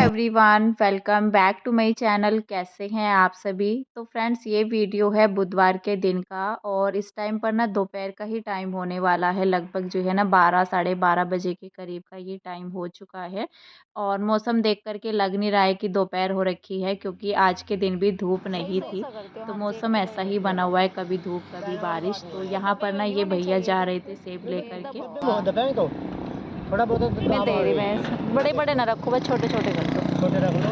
Everyone, welcome back to my channel. कैसे हैं आप सभी। तो फ्रेंड्स, ये वीडियो है बुधवार के दिन का और इस टाइम पर ना दोपहर का ही टाइम होने वाला है। लगभग जो है ना 12 साढ़े 12 बजे के करीब का ये टाइम हो चुका है। और मौसम देख कर के लग नहीं रहा है कि दोपहर हो रखी है, क्योंकि आज के दिन भी धूप नहीं थी। तो मौसम ऐसा ही बना हुआ है, कभी धूप कभी बारिश। तो यहाँ पर ना ये भैया जा रहे थे सेब लेकर के। थोड़ा बहुत मैं दे रही मैं बड़े बड़े ना रखो, बस छोटे छोटे कर दो। छोटे रख लो।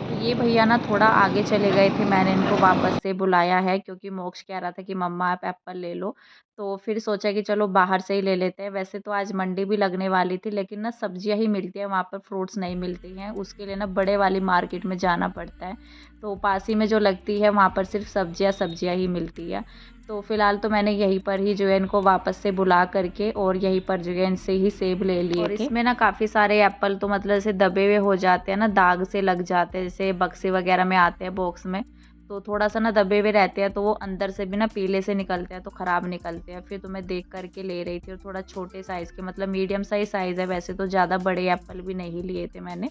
तो ये भैया ना थोड़ा आगे चले गए थे, मैंने इनको वापस से बुलाया है क्योंकि मोक्ष कह रहा था कि मम्मा आप एप्पल ले लो। तो फिर सोचा कि चलो बाहर से ही ले लेते हैं। वैसे तो आज मंडी भी लगने वाली थी, लेकिन ना सब्जियां ही मिलती है वहाँ पर, फ्रूट्स नहीं मिलती हैं। उसके लिए ना बड़े वाली मार्केट में जाना पड़ता है। तो पास ही में जो लगती है वहाँ पर सिर्फ सब्जियां ही मिलती है। तो फिलहाल तो मैंने यहीं पर ही जो है इनको वापस से बुला करके और यहीं पर जो है इनसे ही सेब ले लिए और इसमें ना काफ़ी सारे एप्पल तो मतलब जैसे दबे हुए हो जाते हैं ना, दाग से लग जाते हैं, जैसे बक्से वगैरह में आते हैं बॉक्स में। तो थोड़ा सा ना दबे हुए रहते हैं, तो वो अंदर से भी ना पीले से निकलते हैं, तो ख़राब निकलते हैं। फिर तो मैं देख करके ले रही थी और थोड़ा छोटे साइज़ के, मतलब मीडियम साइज़ है। वैसे तो ज़्यादा बड़े एप्पल भी नहीं लिए थे मैंने,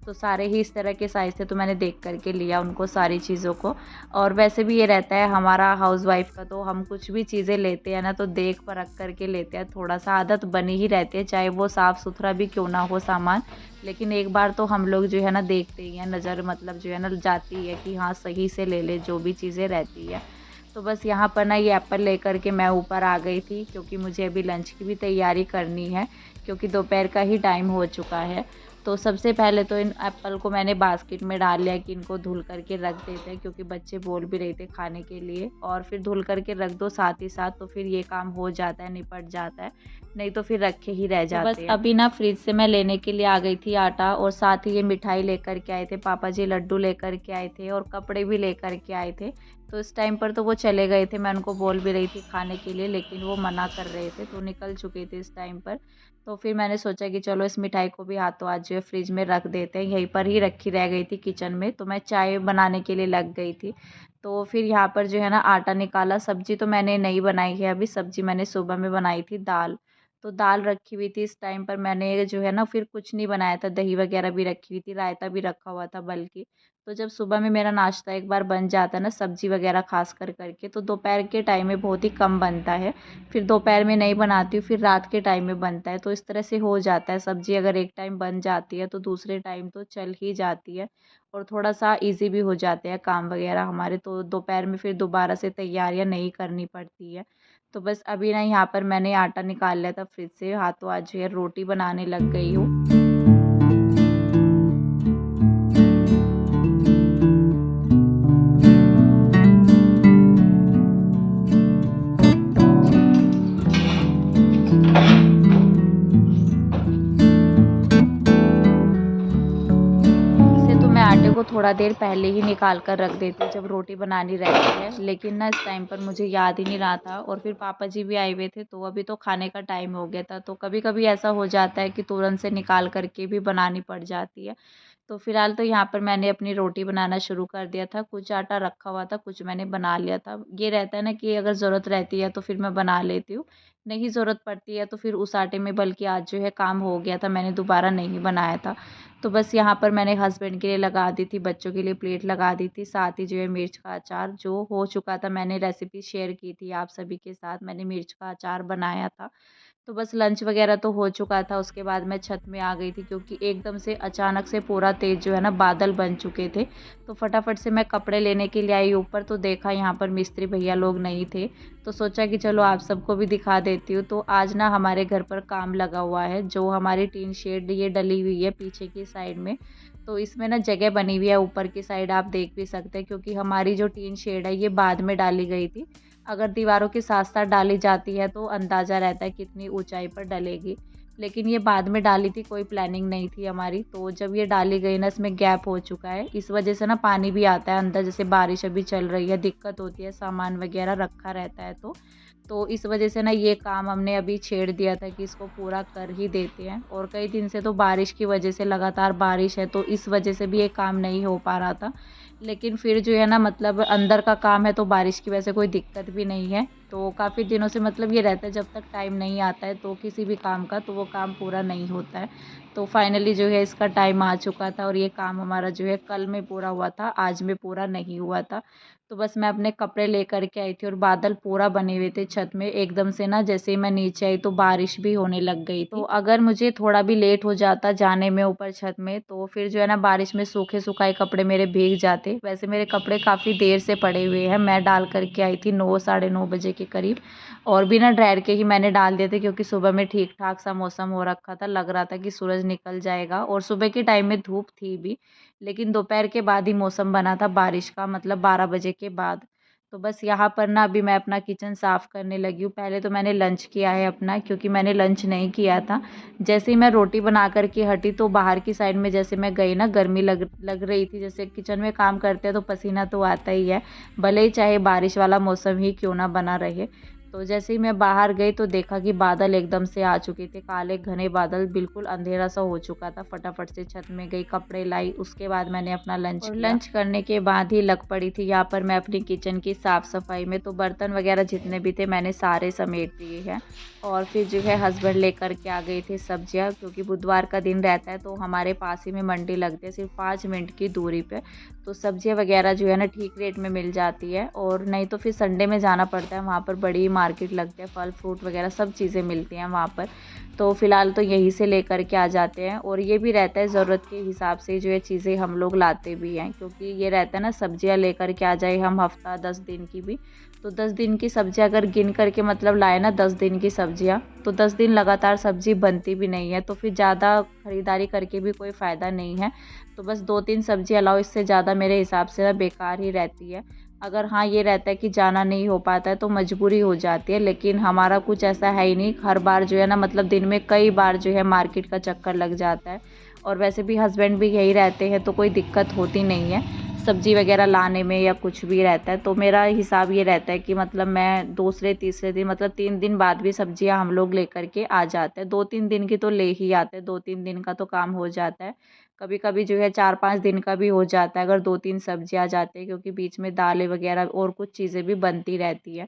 तो सारे ही इस तरह के साइज़ थे। तो मैंने देख करके लिया उनको सारी चीज़ों को। और वैसे भी ये रहता है हमारा हाउसवाइफ का, तो हम कुछ भी चीज़ें लेते हैं ना तो देख परख करके लेते हैं। थोड़ा सा आदत बनी ही रहती है, चाहे वो साफ़ सुथरा भी क्यों ना हो सामान, लेकिन एक बार तो हम लोग जो है ना देखते ही हैं, नज़र मतलब जो है ना जाती है कि हाँ सही से ले ले जो भी चीज़ें रहती है। तो बस यहाँ पर ना ये एप्पल लेकर के मैं ऊपर आ गई थी, क्योंकि मुझे अभी लंच की भी तैयारी करनी है, क्योंकि दोपहर का ही टाइम हो चुका है। तो सबसे पहले तो इन एप्पल को मैंने बास्केट में डाल लिया कि इनको धुल करके रख देते हैं, क्योंकि बच्चे बोल भी रहे थे खाने के लिए। और फिर धुल करके रख दो साथ ही साथ, तो फिर ये काम हो जाता है, निपट जाता है, नहीं तो फिर रखे ही रह जाते हैं। बस अभी ना फ्रिज से मैं लेने के लिए आ गई थी आटा, और साथ ही ये मिठाई लेकर के आए थे पापा जी, लड्डू लेकर के आए थे और कपड़े भी लेकर के आए थे। तो इस टाइम पर तो वो चले गए थे, मैं उनको बोल भी रही थी खाने के लिए, लेकिन वो मना कर रहे थे, तो निकल चुके थे इस टाइम पर। तो फिर मैंने सोचा कि चलो इस मिठाई को भी हाथों हाथ जो है फ्रिज में रख देते हैं। यहीं पर ही रखी रह गई थी किचन में, तो मैं चाय बनाने के लिए लग गई थी। तो फिर यहाँ पर जो है ना आटा निकाला। सब्जी तो मैंने नहीं बनाई है अभी, सब्जी मैंने सुबह में बनाई थी दाल। तो दाल रखी हुई थी, इस टाइम पर मैंने जो है ना फिर कुछ नहीं बनाया था, दही वगैरह भी रखी हुई थी, रायता भी रखा हुआ था बल्कि। तो जब सुबह में मेरा नाश्ता एक बार बन जाता है ना सब्जी वगैरह खास कर करके, तो दोपहर के टाइम में बहुत ही कम बनता है। फिर दोपहर में नहीं बनाती हूँ, फिर रात के टाइम में बनता है, तो इस तरह से हो जाता है। सब्जी अगर एक टाइम बन जाती है तो दूसरे टाइम तो चल ही जाती है, और थोड़ा सा इजी भी हो जाते हैं काम वगैरह हमारे, तो दोपहर में फिर दोबारा से तैयारियां नहीं करनी पड़ती है। तो बस अभी ना यहाँ पर मैंने आटा निकाल लिया था फ्रिज से, हाथों हाथ जो है रोटी बनाने लग गई हूँ। वैसे तो मैं आटे को थोड़ा देर पहले ही निकाल कर रख देती हूँ जब रोटी बनानी रहती है, लेकिन ना इस टाइम पर मुझे याद ही नहीं रहा था, और फिर पापा जी भी आए हुए थे, तो अभी तो खाने का टाइम हो गया था। तो कभी कभी ऐसा हो जाता है कि तुरंत से निकाल करके भी बनानी पड़ जाती है। तो फिलहाल तो यहाँ पर मैंने अपनी रोटी बनाना शुरू कर दिया था। कुछ आटा रखा हुआ था, कुछ मैंने बना लिया था। ये रहता है ना कि अगर ज़रूरत रहती है तो फिर मैं बना लेती हूँ, नहीं ज़रूरत पड़ती है तो फिर उस आटे में, बल्कि आज जो है काम हो गया था, मैंने दोबारा नहीं बनाया था। तो बस यहाँ पर मैंने हस्बैंड के लिए लगा दी थी, बच्चों के लिए प्लेट लगा दी थी, साथ ही जो है मिर्च का अचार जो हो चुका था, मैंने रेसिपी शेयर की थी आप सभी के साथ, मैंने मिर्च का अचार बनाया था। तो बस लंच वगैरह तो हो चुका था, उसके बाद मैं छत में आ गई थी, क्योंकि एकदम से अचानक से पूरा तेज जो है ना बादल बन चुके थे। तो फटाफट से मैं कपड़े लेने के लिए आई ऊपर, तो देखा यहाँ पर मिस्त्री भैया लोग नहीं थे। तो सोचा कि चलो आप सबको भी दिखा देती हूँ। तो आज ना हमारे घर पर काम लगा हुआ है, जो हमारी टीन शेड ये डली हुई है पीछे की साइड में। तो इसमें ना जगह बनी हुई है ऊपर की साइड, आप देख भी सकते हैं, क्योंकि हमारी जो टीन शेड है ये बाद में डाली गई थी। अगर दीवारों के साथ साथ डाली जाती है तो अंदाज़ा रहता है कितनी ऊंचाई पर डलेगी, लेकिन ये बाद में डाली थी, कोई प्लानिंग नहीं थी हमारी। तो जब ये डाली गई ना, इसमें गैप हो चुका है, इस वजह से ना पानी भी आता है अंदर, जैसे बारिश अभी चल रही है, दिक्कत होती है, सामान वगैरह रखा रहता है। तो इस वजह से ना ये काम हमने अभी छेड़ दिया था कि इसको पूरा कर ही देते हैं। और कई दिन से तो बारिश की वजह से, लगातार बारिश है, तो इस वजह से भी ये काम नहीं हो पा रहा था। लेकिन फिर जो है ना, मतलब अंदर का काम है तो बारिश की वजह से कोई दिक्कत भी नहीं है। तो काफ़ी दिनों से मतलब ये रहता है, जब तक टाइम नहीं आता है तो किसी भी काम का, तो वो काम पूरा नहीं होता है। तो फाइनली जो है इसका टाइम आ चुका था और ये काम हमारा जो है कल में पूरा हुआ था, आज में पूरा नहीं हुआ था। तो बस मैं अपने कपड़े लेकर के आई थी और बादल पूरा बने हुए थे छत में। एकदम से ना जैसे ही मैं नीचे आई तो बारिश भी होने लग गई थी। तो अगर मुझे थोड़ा भी लेट हो जाता जाने में ऊपर छत में तो फिर जो है ना बारिश में सूखे सुखाए कपड़े मेरे भीग जाते। वैसे मेरे कपड़े काफ़ी देर से पड़े हुए हैं, मैं डाल करके आई थी 9 साढ़े 9 बजे के करीब और बिना ड्रायर के ही मैंने डाल दिए थे क्योंकि सुबह में ठीक ठाक सा मौसम हो रखा था, लग रहा था कि सूरज निकल जाएगा और सुबह के टाइम में धूप थी भी, लेकिन दोपहर के बाद ही मौसम बना था बारिश का, मतलब 12 बजे के बाद। तो बस यहाँ पर ना अभी मैं अपना किचन साफ़ करने लगी हूँ। पहले तो मैंने लंच किया है अपना, क्योंकि मैंने लंच नहीं किया था। जैसे ही मैं रोटी बना कर के हटी तो बाहर की साइड में जैसे मैं गई ना, गर्मी लग रही थी। जैसे किचन में काम करते हैं तो पसीना तो आता ही है, भले ही चाहे बारिश वाला मौसम ही क्यों ना बना रहे। तो जैसे ही मैं बाहर गई तो देखा कि बादल एकदम से आ चुके थे, काले घने बादल, बिल्कुल अंधेरा सा हो चुका था। फटाफट से छत में गई, कपड़े लाई, उसके बाद मैंने अपना लंच किया। लंच करने के बाद ही लग पड़ी थी यहाँ पर मैं अपनी किचन की साफ़ सफाई में। तो बर्तन वगैरह जितने भी थे मैंने सारे समेट दिए हैं और फिर जो है हस्बैंड लेकर के आ गए थे सब्जियाँ, क्योंकि बुधवार का दिन रहता है तो हमारे पास ही में मंडी लगती है, सिर्फ 5 मिनट की दूरी पे। तो सब्जियाँ वगैरह जो है ना ठीक रेट में मिल जाती है, और नहीं तो फिर संडे में जाना पड़ता है, वहाँ पर बड़ी मार्केट लगती है, फल फ्रूट वगैरह सब चीज़ें मिलती हैं वहाँ पर। तो फ़िलहाल तो यहीं से लेकर के आ जाते हैं, और ये भी रहता है ज़रूरत के हिसाब से जो है चीज़ें हम लोग लाते भी हैं, क्योंकि ये रहता है ना सब्जियाँ लेकर के आ जाए हम हफ़्ता 10 दिन की भी, तो 10 दिन की सब्जियाँ अगर गिन करके मतलब लाए ना 10 दिन की सब्जियाँ, तो 10 दिन लगातार सब्जी बनती भी नहीं है, तो फिर ज़्यादा ख़रीदारी करके भी कोई फ़ायदा नहीं है। तो बस 2-3 सब्जियाँ लाओ, इससे ज़्यादा मेरे हिसाब से ना बेकार ही रहती है। अगर हाँ ये रहता है कि जाना नहीं हो पाता है तो मजबूरी हो जाती है, लेकिन हमारा कुछ ऐसा है ही नहीं। हर बार जो है ना मतलब दिन में कई बार जो है मार्केट का चक्कर लग जाता है, और वैसे भी हस्बैंड भी यही रहते हैं तो कोई दिक्कत होती नहीं है सब्जी वगैरह लाने में या कुछ भी रहता है। तो मेरा हिसाब ये रहता है कि मतलब मैं दूसरे तीसरे दिन मतलब 3 दिन बाद भी सब्जियां हम लोग लेकर के आ जाते हैं। 2-3 दिन की तो ले ही आते हैं, 2-3 दिन का तो काम हो जाता है। कभी कभी जो है 4-5 दिन का भी हो जाता है अगर 2-3 सब्जी आ जाते हैं, क्योंकि बीच में दालें वगैरह और कुछ चीज़ें भी बनती रहती है।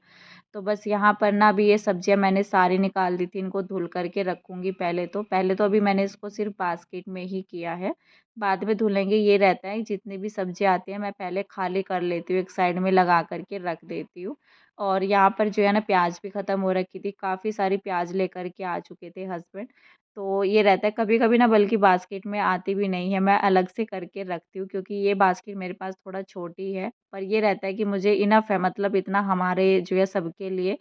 तो बस यहाँ पर ना अभी ये सब्जियाँ मैंने सारी निकाल दी थी, इनको धुल करके रखूँगी। पहले तो अभी मैंने इसको सिर्फ बास्केट में ही किया है, बाद में धुलेंगे। ये रहता है जितनी भी सब्जियाँ आती हैं मैं पहले खाली कर लेती हूँ, एक साइड में लगा करके रख देती हूँ। और यहाँ पर जो है ना प्याज भी ख़त्म हो रखी थी, काफ़ी सारी प्याज लेकर के आ चुके थे हस्बैंड। तो ये रहता है कभी कभी ना, बल्कि बास्केट में आती भी नहीं है, मैं अलग से करके रखती हूँ, क्योंकि ये बास्केट मेरे पास थोड़ा छोटी है, पर ये रहता है कि मुझे इनफ है, मतलब इतना हमारे जो है सबके लिए,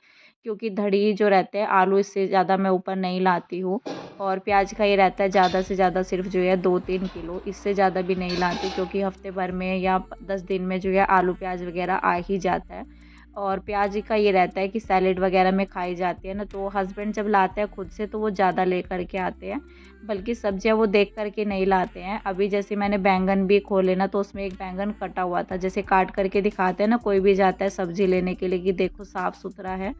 क्योंकि धड़ी जो रहते हैं आलू इससे ज़्यादा मैं ऊपर नहीं लाती हूँ। और प्याज का ये रहता है ज़्यादा से ज़्यादा सिर्फ जो है 2-3 किलो, इससे ज़्यादा भी नहीं लाती, क्योंकि हफ्ते भर में या 10 दिन में जो है आलू प्याज वगैरह आ ही जाता है। और प्याज का ये रहता है कि सैलेड वगैरह में खाई जाती है ना, तो हस्बैंड जब लाते हैं खुद से तो वो ज़्यादा ले करके आते हैं, बल्कि सब्जियां वो देख करके नहीं लाते हैं। अभी जैसे मैंने बैंगन भी खोले ना, तो उसमें एक बैंगन कटा हुआ था, जैसे काट करके दिखाते हैं ना कोई भी जाता है सब्जी लेने के लिए कि देखो साफ़ सुथरा है,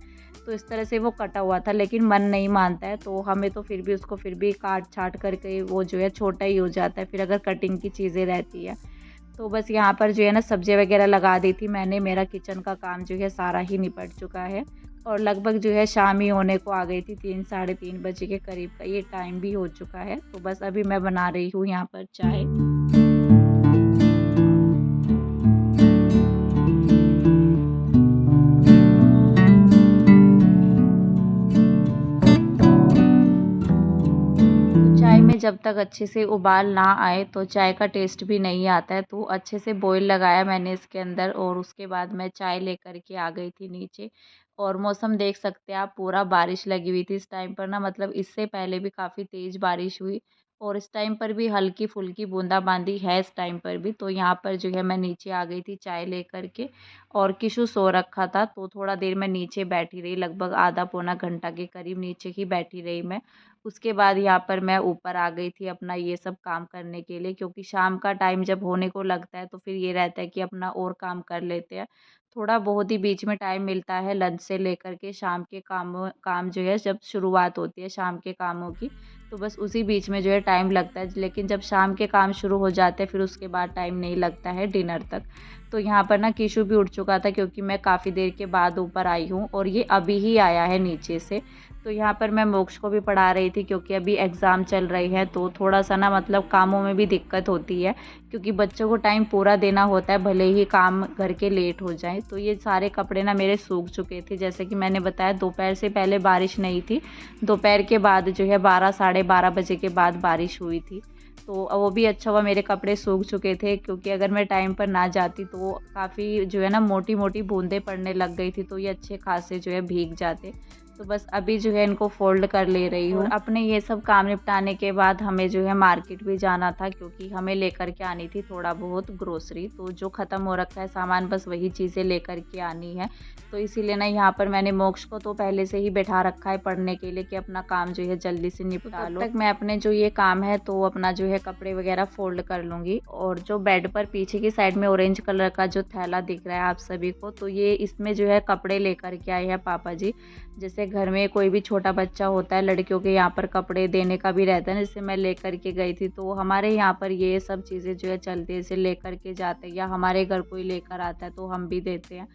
तो इस तरह से वो कटा हुआ था, लेकिन मन नहीं मानता है, तो हमें तो फिर भी उसको फिर भी काट छाट करके वो जो है छोटा ही हो जाता है फिर अगर कटिंग की चीज़ें रहती है। तो बस यहाँ पर जो है ना सब्ज़ी वगैरह लगा दी थी मैंने, मेरा किचन का काम जो है सारा ही निपट चुका है, और लगभग जो है शाम ही होने को आ गई थी, 3 साढ़े 3 बजे के करीब का ये टाइम भी हो चुका है। तो बस अभी मैं बना रही हूँ यहाँ पर चाय। चाय में जब तक अच्छे से उबाल ना आए तो चाय का टेस्ट भी नहीं आता है, तो अच्छे से बॉईल लगाया मैंने इसके अंदर, और उसके बाद मैं चाय लेकर के आ गई थी नीचे। और मौसम देख सकते हैं आप, पूरा बारिश लगी हुई थी इस टाइम पर ना, मतलब इससे पहले भी काफ़ी तेज़ बारिश हुई, और इस टाइम पर भी हल्की फुल्की बूंदाबांदी है इस टाइम पर भी। तो यहाँ पर जो है मैं नीचे आ गई थी चाय लेकर के, और किशु सो रखा था तो थोड़ा देर मैं नीचे बैठी रही, लगभग आधा पौना घंटा के करीब नीचे ही बैठी रही मैं। उसके बाद यहाँ पर मैं ऊपर आ गई थी अपना ये सब काम करने के लिए, क्योंकि शाम का टाइम जब होने को लगता है तो फिर ये रहता है कि अपना और काम कर लेते हैं। थोड़ा बहुत ही बीच में टाइम मिलता है लंच से लेकर के शाम के काम जो है जब शुरुआत होती है शाम के कामों की, तो बस उसी बीच में जो है टाइम लगता है, लेकिन जब शाम के काम शुरू हो जाते हैं फिर उसके बाद टाइम नहीं लगता है डिनर तक। तो यहाँ पर ना किशु भी उठ चुका था क्योंकि मैं काफ़ी देर के बाद ऊपर आई हूँ और ये अभी ही आया है नीचे से। तो यहाँ पर मैं मोक्ष को भी पढ़ा रही थी क्योंकि अभी एग्ज़ाम चल रही है, तो थोड़ा-सा ना मतलब कामों में भी दिक्कत होती है क्योंकि बच्चों को टाइम पूरा देना होता है, भले ही काम घर के लेट हो जाएँ। तो ये सारे कपड़े ना मेरे सूख चुके थे, जैसे कि मैंने बताया दोपहर से पहले बारिश नहीं थी, दोपहर के बाद जो है 12 साढ़े 12 बजे के बाद बारिश हुई थी। तो वो भी अच्छा हुआ मेरे कपड़े सूख चुके थे क्योंकि अगर मैं टाइम पर ना जाती तो काफ़ी जो है ना मोटी-मोटी बूँदें पड़ने लग गई थी, तो ये अच्छे खासे जो है भीग जाते। तो बस अभी जो है इनको फ़ोल्ड कर ले रही हूँ। और अपने ये सब काम निपटाने के बाद हमें जो है मार्केट भी जाना था क्योंकि हमें लेकर के आनी थी थोड़ा बहुत ग्रोसरी, तो जो ख़त्म हो रखा है सामान बस वही चीज़ें लेकर के आनी है। तो इसीलिए ना यहाँ पर मैंने मोक्ष को तो पहले से ही बैठा रखा है पढ़ने के लिए कि अपना काम जो है जल्दी से निपटा लो। तब तक मैं अपने जो ये काम है तो अपना जो है कपड़े वगैरह फ़ोल्ड कर लूँगी। और जो बेड पर पीछे की साइड में ऑरेंज कलर का जो थैला दिख रहा है आप सभी को, तो ये इसमें जो है कपड़े लेकर के आए हैं पापा जी। जैसे घर में कोई भी छोटा बच्चा होता है, लड़कियों के यहाँ पर कपड़े देने का भी रहता है ना, जैसे मैं लेकर के गई थी, तो हमारे यहाँ पर ये सब चीज़ें जो है चलती है, जैसे लेकर के जाते हैं या हमारे घर कोई लेकर आता है तो हम भी देते हैं।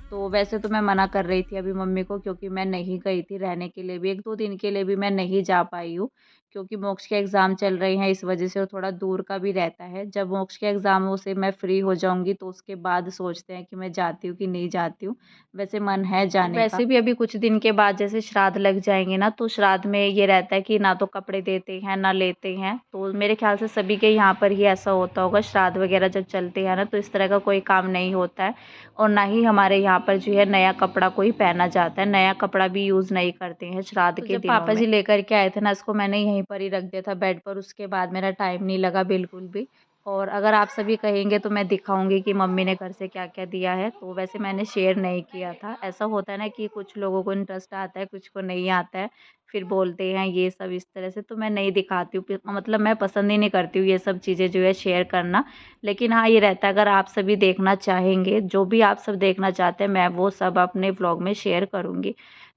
तो वैसे तो मैं मना कर रही थी अभी मम्मी को क्योंकि मैं नहीं गई थी रहने के लिए भी, 1-2 दिन के लिए भी मैं नहीं जा पाई हूँ क्योंकि मोक्ष के एग्ज़ाम चल रहे हैं इस वज़ह से, और थोड़ा दूर का भी रहता है। जब मोक्ष के एग्ज़ामों से मैं फ्री हो जाऊँगी तो उसके बाद सोचते हैं कि मैं जाती हूँ कि नहीं जाती हूँ। वैसे मन है जाने का। वैसे भी अभी कुछ दिन के बाद जैसे श्राद्ध लग जाएँगे ना, तो श्राद्ध में ये रहता है कि ना तो कपड़े देते हैं, ना लेते हैं। तो मेरे ख़्याल से सभी के यहाँ पर ही ऐसा होता होगा, श्राद्ध वग़ैरह जब चलते हैं ना तो इस तरह का कोई काम नहीं होता है। और ना ही हमारे यहाँ पर जो है नया कपड़ा कोई पहना जाता है, नया कपड़ा भी यूज़ नहीं करते हैं श्राद्ध के दिनों में। पापा जी लेकर के आए थे ना, इसको मैंने यहीं पर ही रख दिया था बेड पर, उसके बाद मेरा टाइम नहीं लगा बिल्कुल भी। और अगर आप सभी कहेंगे तो मैं दिखाऊंगी कि मम्मी ने घर से क्या-क्या दिया है, तो वैसे मैंने शेयर नहीं किया था। ऐसा होता है ना कि कुछ लोगों को इंटरेस्ट आता है, कुछ को नहीं आता है, फिर बोलते हैं ये सब इस तरह से, तो मैं नहीं दिखाती हूँ। मतलब मैं पसंद ही नहीं करती हूँ ये सब चीज़ें जो है शेयर करना। लेकिन हाँ, ये रहता है अगर आप सभी देखना चाहेंगे, जो भी आप सब देखना चाहते हैं मैं वो सब अपने व्लॉग में शेयर करूँगी।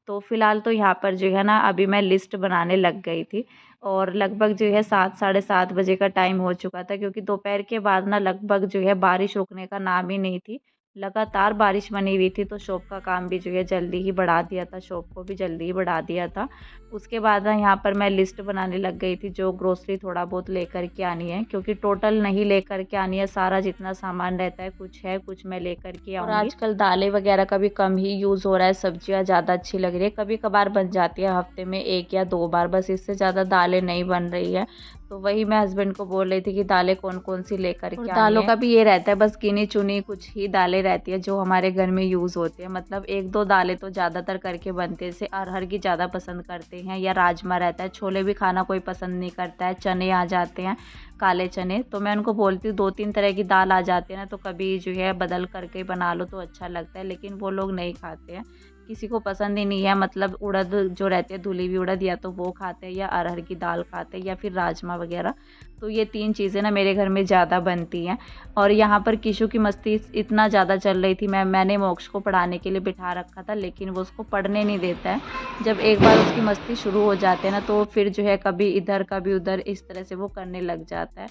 तो फ़िलहाल तो यहाँ पर जो है ना अभी मैं लिस्ट बनाने लग गई थी और लगभग जो है 7 साढ़े 7 बजे का टाइम हो चुका था क्योंकि दोपहर के बाद ना लगभग जो है बारिश रुकने का नाम ही नहीं थी। लगातार बारिश बनी हुई थी, तो शॉप का काम भी जो है जल्दी ही बढ़ा दिया था, शॉप को भी जल्दी ही बढ़ा दिया था। उसके बाद ना यहाँ पर मैं लिस्ट बनाने लग गई थी जो ग्रोसरी थोड़ा बहुत लेकर के आनी है, क्योंकि टोटल नहीं लेकर के आनी है, सारा जितना सामान रहता है कुछ मैं लेकर के आऊँगी। और आजकल दालें वगैरह का भी कम ही यूज़ हो रहा है, सब्जियाँ ज़्यादा अच्छी लग रही है, कभी-कभार बन जाती है हफ्ते में 1 या 2 बार, बस इससे ज़्यादा दालें नहीं बन रही है। तो वही मैं हस्बैंड को बोल रही थी कि दालें कौन-कौन सी लेकर के आनी है। दालों का भी ये रहता है, बस गिनी-चुनी कुछ ही दालें रहती है जो हमारे घर में यूज़ होती है, मतलब 1-2 दालें तो ज़्यादातर करके बनती है, जैसे अरहर की ज़्यादा पसंद करते हैं या राजमा रहता है, छोले भी खाना कोई पसंद नहीं करता है, चने आ जाते हैं, काले चने, तो मैं उनको बोलती हूँ 2-3 तरह की दाल आ जाती है ना, तो कभी जो है बदल करके बना लो तो अच्छा लगता है, लेकिन वो लोग नहीं खाते हैं। किसी को पसंद ही नहीं है, मतलब उड़द जो रहती है धुली हुई उड़द, या तो वो खाते हैं या अरहर की दाल खाते हैं या फिर राजमा वगैरह। तो ये 3 चीज़ें ना मेरे घर में ज़्यादा बनती हैं। और यहाँ पर किशु की मस्ती इतना ज़्यादा चल रही थी, मैंने मोक्ष को पढ़ाने के लिए बिठा रखा था, लेकिन वो उसको पढ़ने नहीं देता है। जब एक बार उसकी मस्ती शुरू हो जाती है ना, तो फिर जो है कभी इधर कभी उधर इस तरह से वो करने लग जाता है।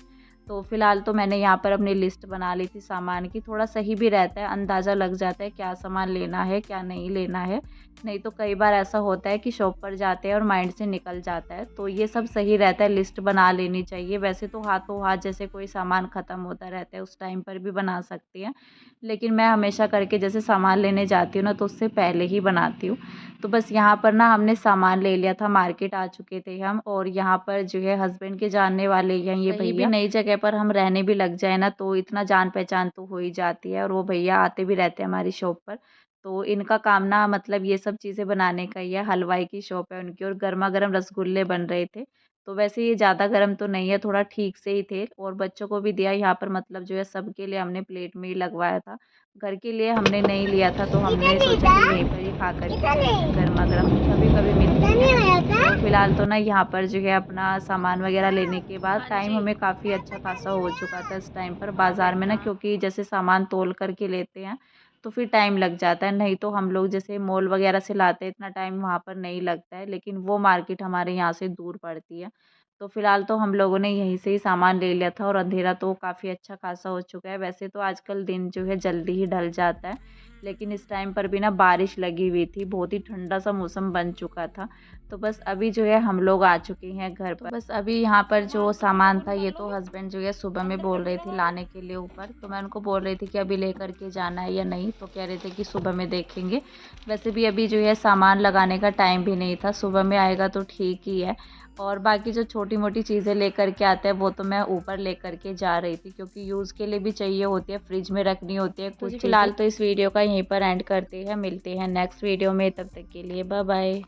तो फ़िलहाल तो मैंने यहाँ पर अपनी लिस्ट बना ली थी सामान की, थोड़ा सही भी रहता है, अंदाज़ा लग जाता है क्या सामान लेना है, क्या नहीं लेना है। नहीं तो कई बार ऐसा होता है कि शॉप पर जाते हैं और माइंड से निकल जाता है, तो ये सब सही रहता है, लिस्ट बना लेनी चाहिए। वैसे तो हाथों हाथ जैसे कोई सामान ख़त्म होता रहता है, उस टाइम पर भी बना सकते हैं, लेकिन मैं हमेशा करके जैसे सामान लेने जाती हूँ ना, तो उससे पहले ही बनाती हूँ। तो बस यहाँ पर ना हमने सामान ले लिया था, मार्केट आ चुके थे हम, और यहाँ पर जो है हस्बैंड के जानने वाले हैं ये भैया। भी नई जगह पर हम रहने भी लग जाए ना, तो इतना जान पहचान तो हो ही जाती है, और वो भैया आते भी रहते हैं हमारी शॉप पर। तो इनका काम ना मतलब ये सब चीज़ें बनाने का ही है, हलवाई की शॉप है उनकी, और गरमा-गरम रसगुल्ले बन रहे थे। तो वैसे ये ज़्यादा गरम तो नहीं है, थोड़ा ठीक से ही थे, और बच्चों को भी दिया यहाँ पर, मतलब जो है सबके लिए हमने प्लेट में ही लगवाया था। घर के लिए हमने नहीं लिया था, तो हमने सोचा कि यहीं पर ही खा कर के चलेंगे गरमा-गरम, कभी-कभी मिलती हैं। तो फिलहाल तो ना यहाँ पर जो है अपना सामान वगैरह लेने के बाद टाइम हमें काफ़ी अच्छा खासा हो चुका था इस टाइम पर बाज़ार में ना, क्योंकि जैसे सामान तोल कर के लेते हैं तो फिर टाइम लग जाता है। नहीं तो हम लोग जैसे मॉल वगैरह से लाते हैं, इतना टाइम वहाँ पर नहीं लगता है, लेकिन वो मार्केट हमारे यहाँ से दूर पड़ती है। तो फ़िलहाल तो हम लोगों ने यहीं से ही सामान ले लिया था और अंधेरा तो काफ़ी अच्छा खासा हो चुका है। वैसे तो आजकल दिन जो है जल्दी ही ढल जाता है, लेकिन इस टाइम पर भी ना बारिश लगी हुई थी, बहुत ही ठंडा सा मौसम बन चुका था। तो बस अभी जो है हम लोग आ चुके हैं घर पर। तो बस अभी यहाँ पर जो सामान था ये तो हस्बैंड जो है सुबह में बोल रहे थे लाने के लिए ऊपर, तो मैं उनको बोल रही थी कि अभी लेकर के जाना है या नहीं, तो कह रहे थे कि सुबह में देखेंगे। वैसे भी अभी जो है सामान लगाने का टाइम भी नहीं था, सुबह में आएगा तो ठीक ही है। और बाकी जो छोटी-मोटी चीज़ें लेकर के आते हैं वो तो मैं ऊपर लेकर के जा रही थी, क्योंकि यूज़ के लिए भी चाहिए होती है, फ्रिज में रखनी होती है तो कुछ जी चीज़ें। फिलहाल तो इस वीडियो का यहीं पर एंड करते हैं, मिलते हैं नेक्स्ट वीडियो में, तब तक के लिए बाय बाय।